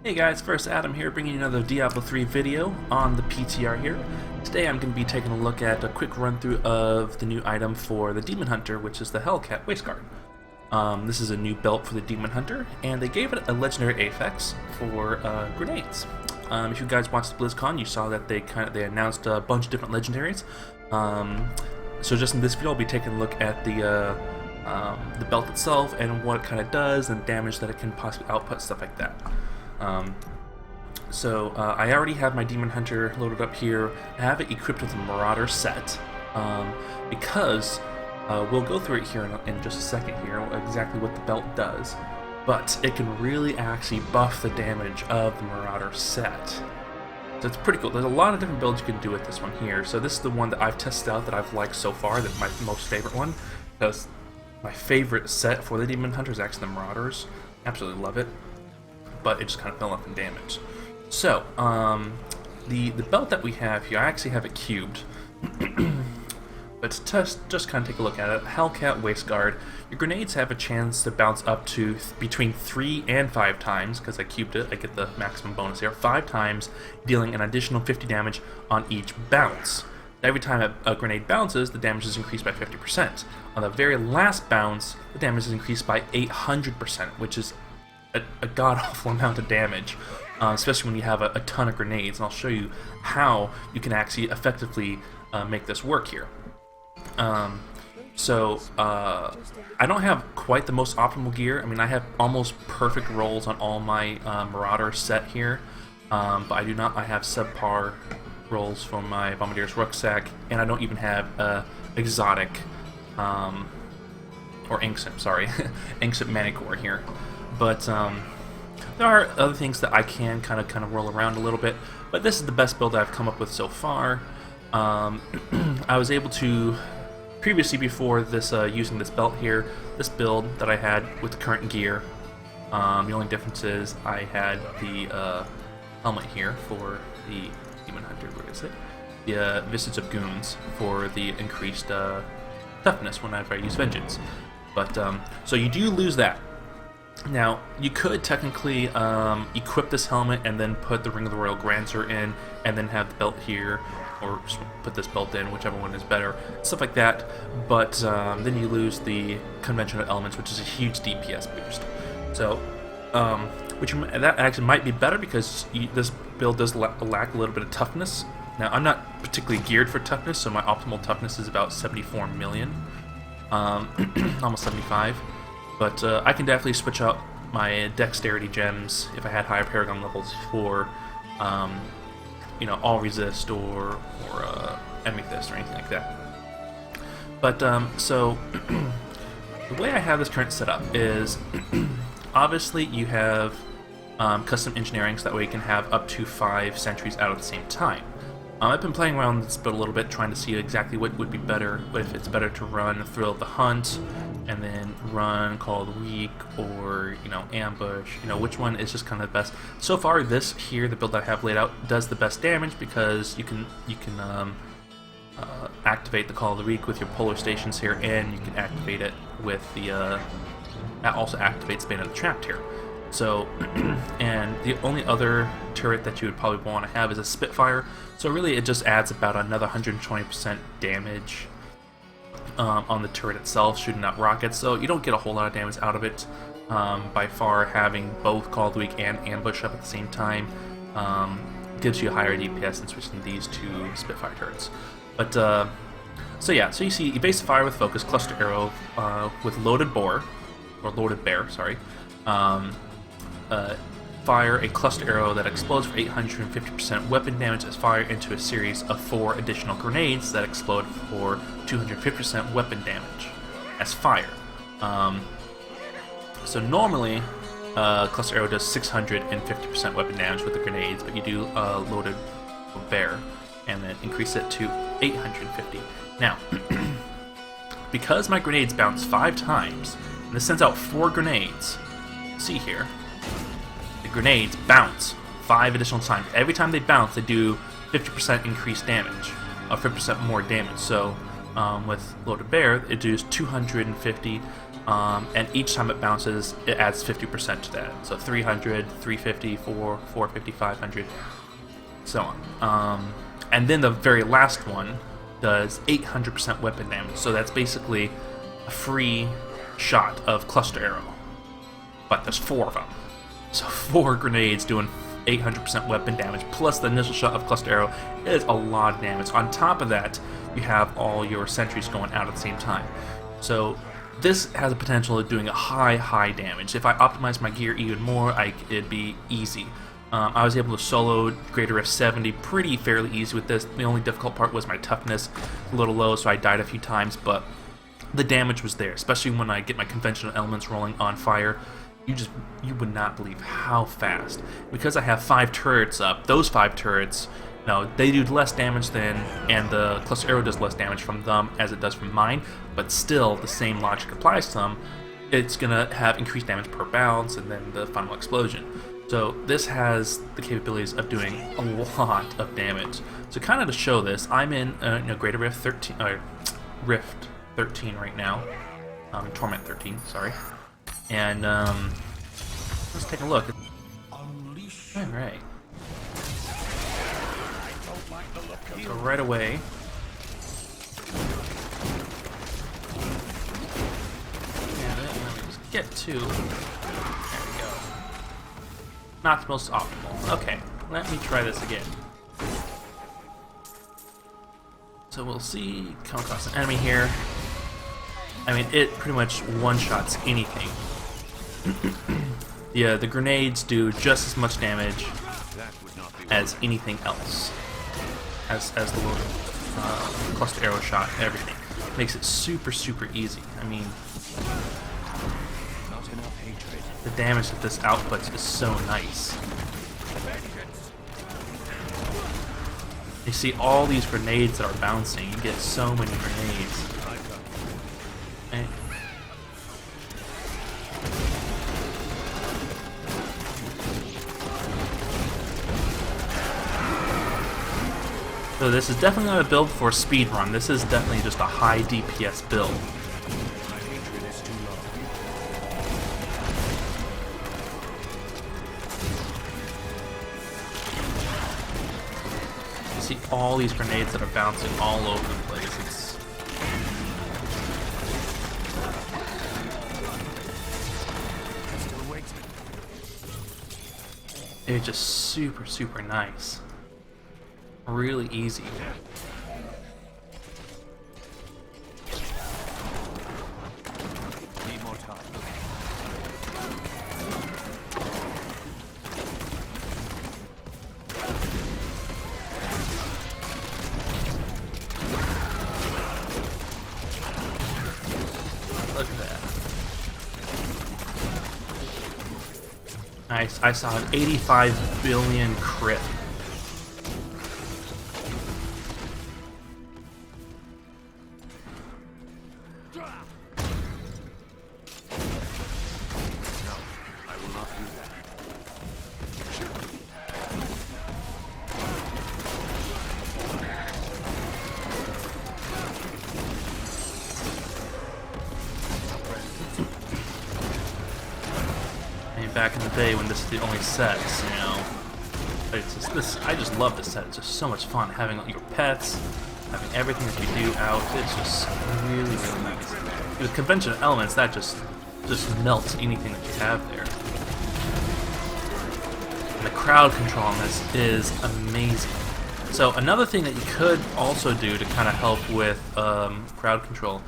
Hey guys, first Adam here, bringing you another Diablo 3 video on the PTR here. Today I'm going to be taking a look at a quick run-through of the new item for the Demon Hunter, which is the Hellcat Waistguard. This is a new belt for the Demon Hunter, and they gave it a legendary affix for grenades. If you guys watched the BlizzCon, you saw that they announced a bunch of different legendaries. So just in this video, I'll be taking a look at the belt itself and what it kind of does and damage that it can possibly output, stuff like that. I already have my Demon Hunter loaded up here. I have it equipped with a Marauder set because we'll go through it here in just a second here, exactly what the belt does, but it can really actually buff the damage of the Marauder set. So it's pretty cool. There's a lot of different builds you can do with this one here. So this is the one that I've tested out that I've liked so far, that's my most favorite one, because my favorite set for the Demon Hunter is actually the Marauders. Absolutely love it. But it just kind of fell off in damage. So, the belt that we have here, I actually have it cubed. But to just kind of take a look at it, Hellcat Waistguard, your grenades have a chance to bounce up to between 3 and 5 times, because I cubed it, I get the maximum bonus here, 5 times, dealing an additional 50 damage on each bounce. Every time a grenade bounces, the damage is increased by 50%. On the very last bounce, the damage is increased by 800%, which is a god-awful amount of damage, especially when you have a ton of grenades, and I'll show you how you can actually effectively make this work here. I don't have quite the most optimal gear. I mean, I have almost perfect rolls on all my Marauder set here, but I have subpar rolls for my Bombardier's Rucksack, and I don't even have exotic, or Inksim, sorry, Inksim Manicore here. But there are other things that I can kind of roll around a little bit, but this is the best build I've come up with so far. I was able to, previously before this, using this belt here, this build that I had with the current gear, the only difference is I had the helmet here for the Demon Hunter, where is it? The Visage of Goons for the increased toughness whenever I use Vengeance. But, so you do lose that. Now, you could technically equip this helmet and then put the Ring of the Royal Grandeur in, and then have the belt here, or put this belt in, whichever one is better, stuff like that, but then you lose the conventional elements, which is a huge DPS boost. So, that actually might be better, because this build does lack a little bit of toughness. Now, I'm not particularly geared for toughness, so my optimal toughness is about 74 million, almost 75. But I can definitely switch out my dexterity gems if I had higher Paragon levels for, all resist or amethyst or anything like that. But so the way I have this current setup is obviously you have custom engineering, so that way you can have up to 5 sentries out at the same time. I've been playing around with this build a little bit, trying to see exactly what would be better, if it's better to run Thrill of the Hunt, and then run Call of the Week, or, Ambush, which one is just kind of the best. So far, this here, the build that I have laid out, does the best damage, because you can activate the Call of the Week with your polar stations here, and you can activate it with the, that also activates Bane of the Trapped here. So, and the only other turret that you would probably want to have is a Spitfire, so really it just adds about another 120% damage on the turret itself, shooting out rockets, so you don't get a whole lot of damage out of it. By far, having both Call of the Week and Ambush up at the same time gives you a higher DPS than switching these two Spitfire turrets. But, so you see Evasive Fire with Focus, Cluster Arrow with Loaded Boar, or Loaded Bear, sorry. Fire a cluster arrow that explodes for 850% weapon damage as fired into a series of 4 additional grenades that explode for 250% weapon damage as fire. So normally, cluster arrow does 650% weapon damage with the grenades, but you do Loaded Bear, and then increase it to 850. Now, because my grenades bounce 5 times, and this sends out 4 grenades, see here, the grenades bounce 5 additional times. Every time they bounce, they do 50% increased damage, 50% more damage. So with Loaded Bear, it does 250 and each time it bounces, it adds 50% to that. So 300, 350, 450, 500, so on. And then the very last one does 800% weapon damage. So that's basically a free shot of cluster arrow, but there's 4 of them. So 4 grenades doing 800% weapon damage plus the initial shot of cluster arrow is a lot of damage. On top of that, you have all your sentries going out at the same time. So this has a potential of doing a high damage. If I optimize my gear even more, it'd be easy. I was able to solo Greater Rift 70 pretty fairly easy with this. The only difficult part was my toughness, a little low, so I died a few times, but the damage was there, especially when I get my conventional elements rolling on fire. You would not believe how fast. Because I have 5 turrets up, those 5 turrets, they do less damage and the cluster arrow does less damage from them as it does from mine, but still the same logic applies to them. It's gonna have increased damage per bounce and then the final explosion. So this has the capabilities of doing a lot of damage. So kind of to show this, I'm in Greater Rift 13, Rift 13 right now, Torment 13, sorry, and let's take a look. All right. So right away, and let me just get to. Not the most optimal. Okay, let me try this again. So we'll see, come across an enemy here. I mean, it pretty much one-shots anything. Yeah, the grenades do just as much damage as anything else. As the little cluster arrow shot, everything. Makes it super easy. I mean, the damage that this outputs is so nice. You see all these grenades that are bouncing. You get so many grenades. And so this is definitely not a build for speedrun. This is definitely just a high DPS build. See all these grenades that are bouncing all over the place. It's just super nice. Really easy. Need more time. Look at that. Nice. I saw an 85 billion crit. Back in the day when this is the only sets, it's just this. I just love this set. It's just so much fun having your pets, having everything that you do out. It's just really nice. With conventional elements, that just melts anything that you have there. And the crowd control on this is amazing. So another thing that you could also do to kind of help with crowd control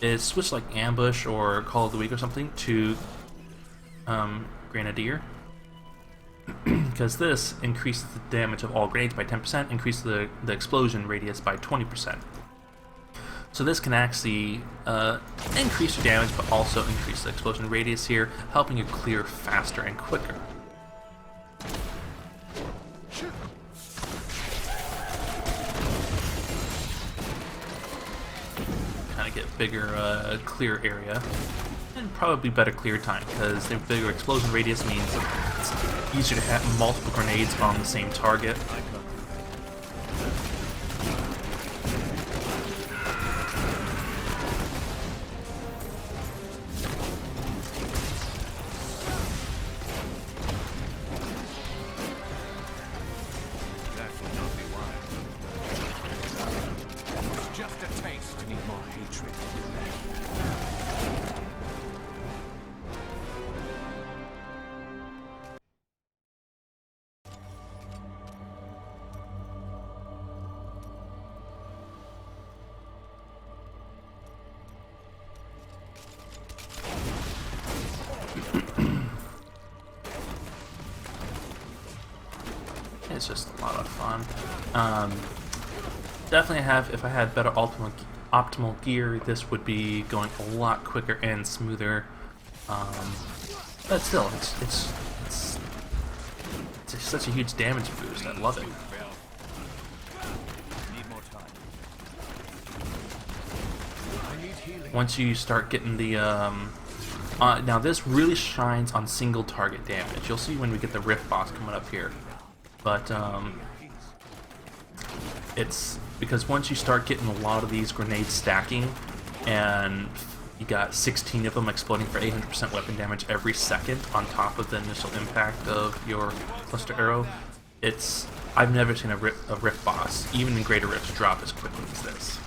is switch like Ambush or Call of the Week or something to Grenadier, because this increases the damage of all grenades by 10%, increases the explosion radius by 20%. So this can actually increase your damage, but also increase the explosion radius here, helping you clear faster and quicker. Kind of get bigger clear area. And probably better clear time, because the bigger explosion radius means it's easier to have multiple grenades on the same target. hatred. It's just a lot of fun. Definitely if I had better optimal gear, this would be going a lot quicker and smoother. But still, it's such a huge damage boost. I love it. Once you start getting the now this really shines on single target damage. You'll see when we get the Rift boss coming up here. But it's because once you start getting a lot of these grenades stacking, and you got 16 of them exploding for 800% weapon damage every second on top of the initial impact of your cluster arrow, I've never seen a Rift boss, even in Greater Rifts, drop as quickly as this.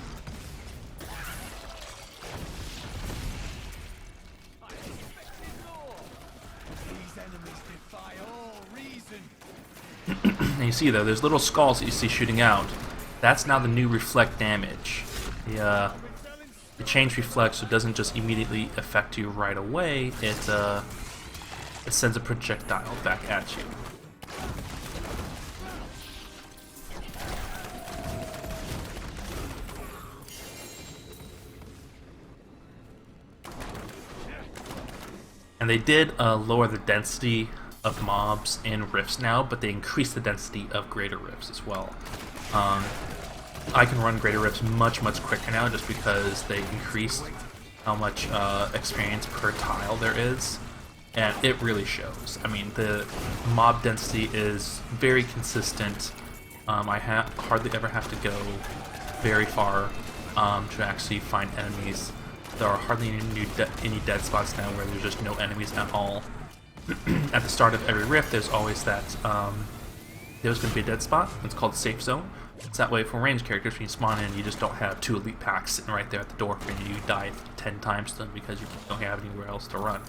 And you see though, there's little skulls that you see shooting out. That's now the new reflect damage. The change reflect, so it doesn't just immediately affect you right away. It sends a projectile back at you. And they did lower the density of mobs in rifts now, but they increased the density of greater rifts as well. I can run greater rifts much quicker now just because they increased how much experience per tile there is, and it really shows. I mean, the mob density is very consistent. I hardly ever have to go very far to actually find enemies. There are hardly any dead spots now where there's just no enemies at all. At the start of every rift, there's always that, there's going to be a dead spot. It's called safe zone. It's that way for ranged characters, when you spawn in, you just don't have 2 elite packs sitting right there at the door for you. You die 10 times to them because you don't have anywhere else to run.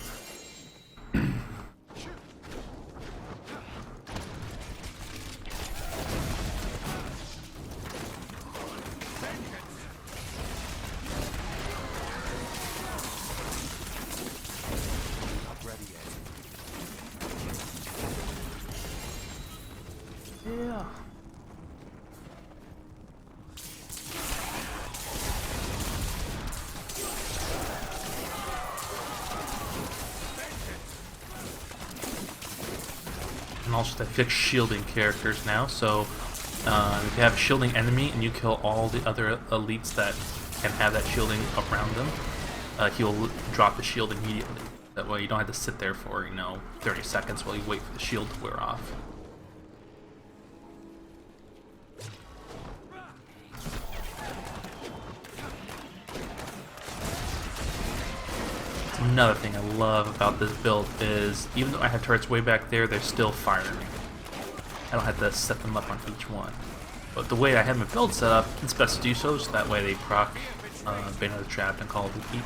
Yeah. And also they fix shielding characters now, so if you have a shielding enemy and you kill all the other elites that can have that shielding around them, he'll drop the shield immediately. That way you don't have to sit there for, 30 seconds while you wait for the shield to wear off. Another thing I love about this build is, even though I have turrets way back there, they're still firing. I don't have to set them up on each one. But the way I have my build set up, it's best to do so that way they proc Bane of the Trapped and Call of the Peak.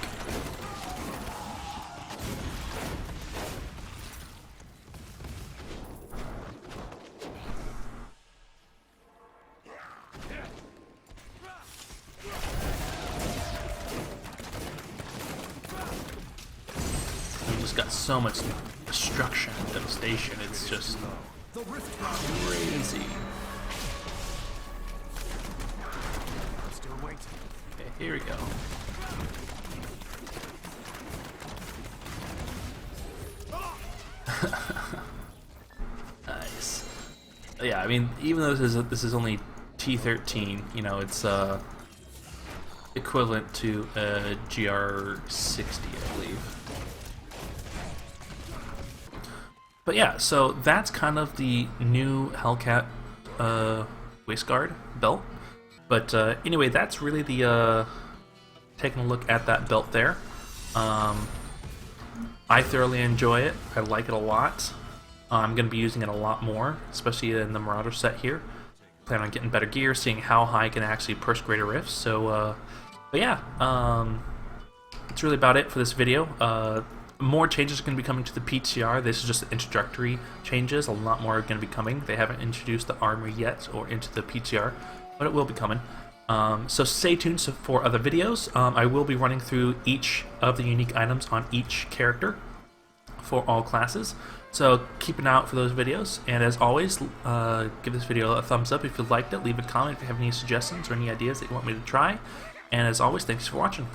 Got so much destruction and devastation, it's just crazy. Okay, here we go. Nice. Yeah, I mean, even though this is only T13, it's equivalent to a GR60, I believe. But yeah, so that's kind of the new Hellcat Waistguard belt. But anyway, that's really the taking a look at that belt there. I thoroughly enjoy it. I like it a lot. I'm going to be using it a lot more, especially in the Marauder set here. Plan on getting better gear, seeing how high I can actually push greater rifts. So But yeah, that's really about it for this video. More changes are going to be coming to the PTR. This is just introductory changes. A lot more are going to be coming. They haven't introduced the armor yet or into the PTR, but it will be coming. So stay tuned for other videos. I will be running through each of the unique items on each character for all classes. So keep an eye out for those videos. And as always, give this video a thumbs up if you liked it. Leave a comment if you have any suggestions or any ideas that you want me to try. And as always, thanks for watching.